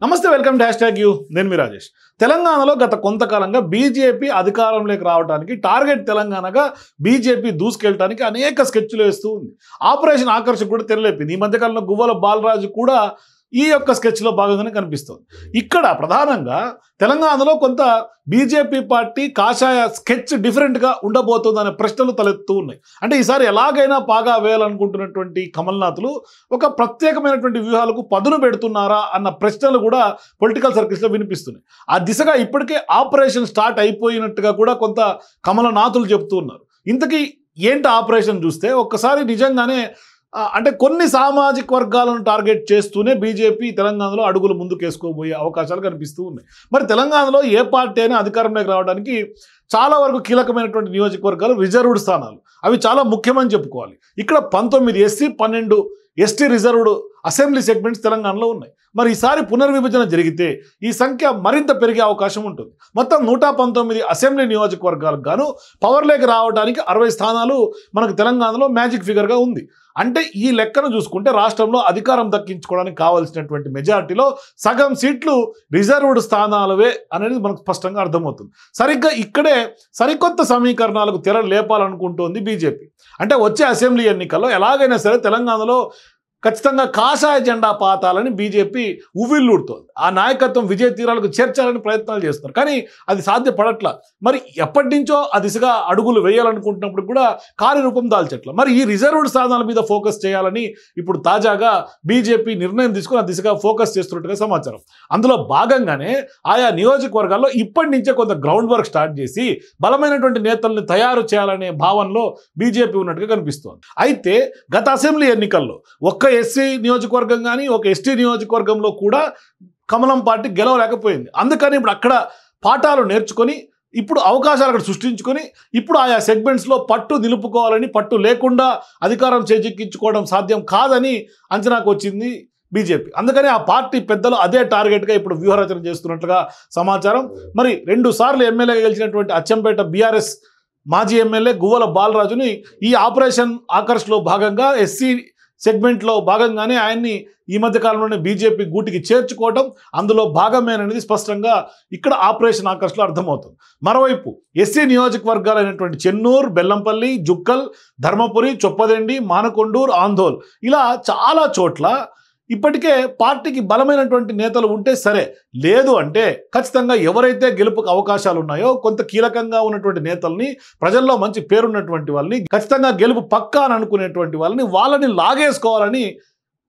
నమస్తే, welcome to #you. నేను మీ రాజేష్. తెలంగాణలో గత కొంతకాలంగా బీజేపీ అధికారంలోకి రావడానికి టార్గెట్ తెలంగాణగా బీజేపీ దూసుకెళ్ళడానికి అనేక స్కెచ్లు వేస్తూ ఉంది. ఆపరేషన్ ఆకర్ష్ కూడా తెరలేపింది. ఈ మధ్యకాలంలో గువ్వల బాలరాజు కూడా ఈ యొక్క స్కెచ్లో భాగంగానే కనిపిస్తుంది. ఇక్కడ ప్రధానంగా తెలంగాణలో కొంత బీజేపీ పార్టీ కాషాయ స్కెచ్ డిఫరెంట్గా ఉండబోతుందనే ప్రశ్నలు తలెత్తూ ఉన్నాయి. అంటే ఈసారి ఎలాగైనా పాగా వేయాలనుకుంటున్నటువంటి కమల్నాథ్లు ఒక ప్రత్యేకమైనటువంటి వ్యూహాలకు పదును పెడుతున్నారా అన్న ప్రశ్నలు కూడా పొలిటికల్ సర్కిల్స్లో వినిపిస్తున్నాయి. ఆ దిశగా ఇప్పటికే ఆపరేషన్ స్టార్ట్ అయిపోయినట్టుగా కూడా కొంత కమలనాథులు చెప్తూ ఉన్నారు. ఇంతకీ ఏంటి ఆపరేషన్ చూస్తే ఒక్కసారి నిజంగానే అంటే కొన్ని సామాజిక వర్గాలను టార్గెట్ చేస్తూనే బీజేపీ తెలంగాణలో అడుగులు ముందుకేసుకోబోయే అవకాశాలు కనిపిస్తూ ఉన్నాయి. మరి తెలంగాణలో ఏ పార్టీ అయినా అధికారంలోకి రావడానికి చాలా వరకు కీలకమైనటువంటి నియోజకవర్గాలు రిజర్వ్డ్ స్థానాలు, అవి చాలా ముఖ్యమని చెప్పుకోవాలి. ఇక్కడ 19 SC 12 ST reserved assembly segments తెలంగాణలో ఉన్నాయి. మరి ఈసారి పునర్విభజన జరిగితే ఈ సంఖ్య మరింత పెరిగే అవకాశం ఉంటుంది. మొత్తం 119 అసెంబ్లీ నియోజకవర్గాలకు గాను పవర్లోకి రావడానికి 60 స్థానాలు మనకు తెలంగాణలో మ్యాజిక్ ఫిగర్గా ఉంది. అంటే ఈ లెక్కను చూసుకుంటే రాష్ట్రంలో అధికారం దక్కించుకోవడానికి కావాల్సినటువంటి మెజారిటీలో సగం సీట్లు రిజర్వ్డ్ స్థానాలవే అనేది మనకు స్పష్టంగా అర్థమవుతుంది. సరిగ్గా ఇక్కడే సరికొత్త సమీకరణాలకు తెర లేపాలనుకుంటోంది బీజేపీ. అంటే వచ్చే అసెంబ్లీ ఎన్నికల్లో ఎలాగైనా సరే తెలంగాణలో ఖచ్చితంగా కాషాయ జెండా పాతాలని బీజేపీ ఉవ్విల్లూడుతోంది. ఆ నాయకత్వం విజయ తీరాలకు చేర్చాలని ప్రయత్నాలు చేస్తున్నారు. కానీ అది సాధ్యపడట్ల. మరి ఎప్పటి నుంచో ఆ దిశగా అడుగులు వేయాలనుకుంటున్నప్పుడు కూడా కార్యరూపం దాల్చట్ల. మరి ఈ రిజర్వ్డ్ స్థానాల మీద ఫోకస్ చేయాలని ఇప్పుడు తాజాగా బీజేపీ నిర్ణయం తీసుకుని ఆ దిశగా ఫోకస్ చేస్తున్నట్టుగా సమాచారం. అందులో భాగంగానే ఆయా నియోజకవర్గాల్లో ఇప్పటి నుంచే కొంత గ్రౌండ్ వర్క్ స్టార్ట్ చేసి బలమైనటువంటి నేతల్ని తయారు చేయాలనే భావనలో బీజేపీ ఉన్నట్టుగా కనిపిస్తోంది. అయితే గత అసెంబ్లీ ఎన్నికల్లో ఒక్క ఎస్సీ నియోజకవర్గం కానీ ఒక ఎస్టీ నియోజకవర్గంలో కూడా కమలం పార్టీ గెలవలేకపోయింది. అందుకని ఇప్పుడు అక్కడ పాఠాలు నేర్చుకొని ఇప్పుడు అవకాశాలు అక్కడ సృష్టించుకొని ఇప్పుడు ఆయా సెగ్మెంట్స్లో పట్టు నిలుపుకోవాలని, పట్టు లేకుండా అధికారం చేజిక్కించుకోవడం సాధ్యం కాదని అంచనాకు వచ్చింది బీజేపీ. అందుకని ఆ పార్టీ పెద్దలు అదే టార్గెట్గా ఇప్పుడు వ్యూహరచన చేస్తున్నట్లుగా సమాచారం. మరి 2 సార్లు ఎమ్మెల్యేగా గెలిచినటువంటి అచ్చంపేట బీఆర్ఎస్ మాజీ ఎమ్మెల్యే గువ్వల బాలరాజుని ఈ ఆపరేషన్ ఆకర్ష్లో భాగంగా ఎస్సీ సెగ్మెంట్లో భాగంగానే ఆయన్ని ఈ మధ్య కాలంలోనే బీజేపీ గూటికి చేర్చుకోవడం అందులో భాగమేననేది స్పష్టంగా ఇక్కడ ఆపరేషన్ ఆకర్ష్లో అర్థమవుతుంది. మరోవైపు ఎస్సీ నియోజకవర్గాలైనటువంటి చెన్నూరు, బెల్లంపల్లి, జుక్కల్, ధర్మపురి, చొప్పదండి, మానకొండూరు, ఆందోల్ ఇలా చాలా చోట్ల ఇప్పటికే పార్టీకి బలమైనటువంటి నేతలు ఉంటే సరే, లేదు అంటే ఖచ్చితంగా ఎవరైతే గెలుపుకు అవకాశాలు ఉన్నాయో కొంత కీలకంగా ఉన్నటువంటి నేతల్ని, ప్రజల్లో మంచి పేరున్నటువంటి వాళ్ళని, ఖచ్చితంగా గెలుపు పక్కా అని అనుకునేటువంటి వాళ్ళని లాగేసుకోవాలని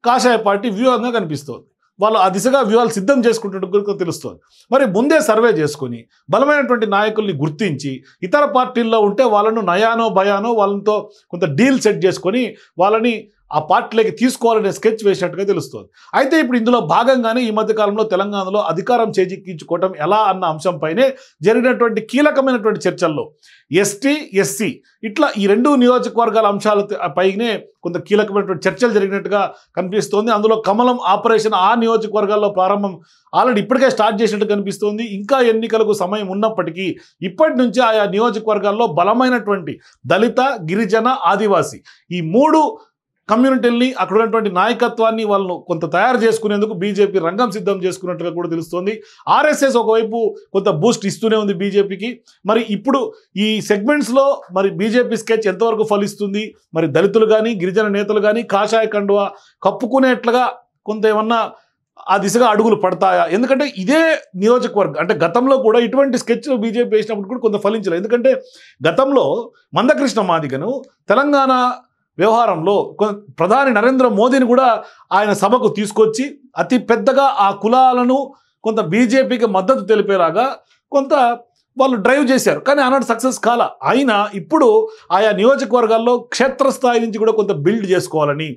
కాషాయ పార్టీ వ్యూహంగా కనిపిస్తోంది. వాళ్ళు ఆ దిశగా వ్యూహాలు సిద్ధం చేసుకుంటున్నట్టు తెలుస్తుంది. మరి ముందే సర్వే చేసుకొని బలమైనటువంటి నాయకుల్ని గుర్తించి ఇతర పార్టీల్లో ఉంటే వాళ్ళను నయానో భయానో వాళ్ళతో కొంత డీల్ సెట్ చేసుకొని వాళ్ళని ఆ పార్టీలోకి తీసుకోవాలనే స్కెచ్ వేసినట్టుగా తెలుస్తుంది. అయితే ఇప్పుడు ఇందులో భాగంగానే ఈ మధ్యకాలంలో తెలంగాణలో అధికారం చేజిక్కించుకోవటం ఎలా అన్న అంశంపైనే జరిగినటువంటి కీలకమైనటువంటి చర్చల్లో ఎస్టీ, ఎస్సీ ఇట్లా ఈ 2 నియోజకవర్గాల అంశాల పైనే కొంత కీలకమైనటువంటి చర్చలు జరిగినట్టుగా కనిపిస్తోంది. అందులో కమలం ఆపరేషన్ ఆ నియోజకవర్గాల్లో ప్రారంభం ఆల్రెడీ ఇప్పటికే స్టార్ట్ చేసినట్టు కనిపిస్తోంది. ఇంకా ఎన్నికలకు సమయం ఉన్నప్పటికీ ఇప్పటి నుంచి ఆయా నియోజకవర్గాల్లో బలమైనటువంటి దళిత, గిరిజన, ఆదివాసీ ఈ 3 కమ్యూనిటీల్ని, అక్కడ ఉన్నటువంటి నాయకత్వాన్ని వాళ్ళను కొంత తయారు చేసుకునేందుకు బీజేపీ రంగం సిద్ధం చేసుకున్నట్టుగా కూడా తెలుస్తోంది. ఆర్ఎస్ఎస్ ఒకవైపు కొంత బూస్ట్ ఇస్తూనే ఉంది బీజేపీకి. మరి ఇప్పుడు ఈ సెగ్మెంట్స్లో మరి బీజేపీ స్కెచ్ ఎంతవరకు ఫలిస్తుంది, మరి దళితులు కానీ గిరిజన నేతలు కానీ కాషాయ కండువా కప్పుకునేట్లుగా కొంత ఏమన్నా ఆ దిశగా అడుగులు పడతాయా? ఎందుకంటే ఇదే నియోజకవర్గం అంటే గతంలో కూడా ఇటువంటి స్కెచ్ బీజేపీ వేసినప్పుడు కూడా కొంత ఫలించలేదు. ఎందుకంటే గతంలో మందకృష్ణ మాదిగను తెలంగాణ వ్యవహారంలో ప్రధాని నరేంద్ర మోదీని కూడా ఆయన సభకు తీసుకొచ్చి అతి పెద్దగా ఆ కులాలను కొంత బీజేపీకి మద్దతు తెలిపేలాగా కొంత వాళ్ళు డ్రైవ్ చేశారు. కానీ ఆనాడు సక్సెస్ కాల. అయినా ఇప్పుడు ఆయా నియోజకవర్గాల్లో క్షేత్రస్థాయి నుంచి కూడా కొంత బిల్డ్ చేసుకోవాలని,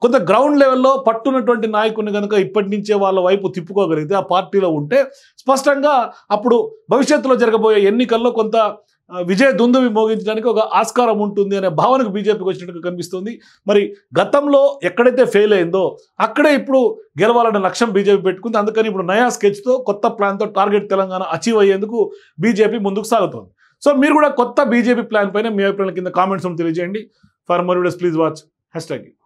కొంత గ్రౌండ్ లెవెల్లో పట్టున్నటువంటి నాయకుడిని కనుక ఇప్పటి నుంచే వాళ్ళ వైపు తిప్పుకోగలిగితే ఆ పార్టీలో ఉంటే స్పష్టంగా అప్పుడు భవిష్యత్తులో జరగబోయే ఎన్నికల్లో కొంత విజయ దుందువి మోగించడానికి ఒక ఆస్కారం ఉంటుంది అనే భావనకు బీజేపీకి వచ్చినట్టుగా కనిపిస్తుంది. మరి గతంలో ఎక్కడైతే ఫెయిల్ అయిందో అక్కడే ఇప్పుడు గెలవాలనే లక్ష్యం బీజేపీ పెట్టుకుంది. అందుకని ఇప్పుడు నయా స్కెచ్తో కొత్త ప్లాన్తో టార్గెట్ తెలంగాణ అచీవ్ అయ్యేందుకు బీజేపీ ముందుకు సాగుతోంది. సో మీరు కూడా కొత్త బీజేపీ ప్లాన్ పైన మీ అభిప్రాయాల కింద కామెంట్స్ తెలియజేయండి. For more videos please watch #.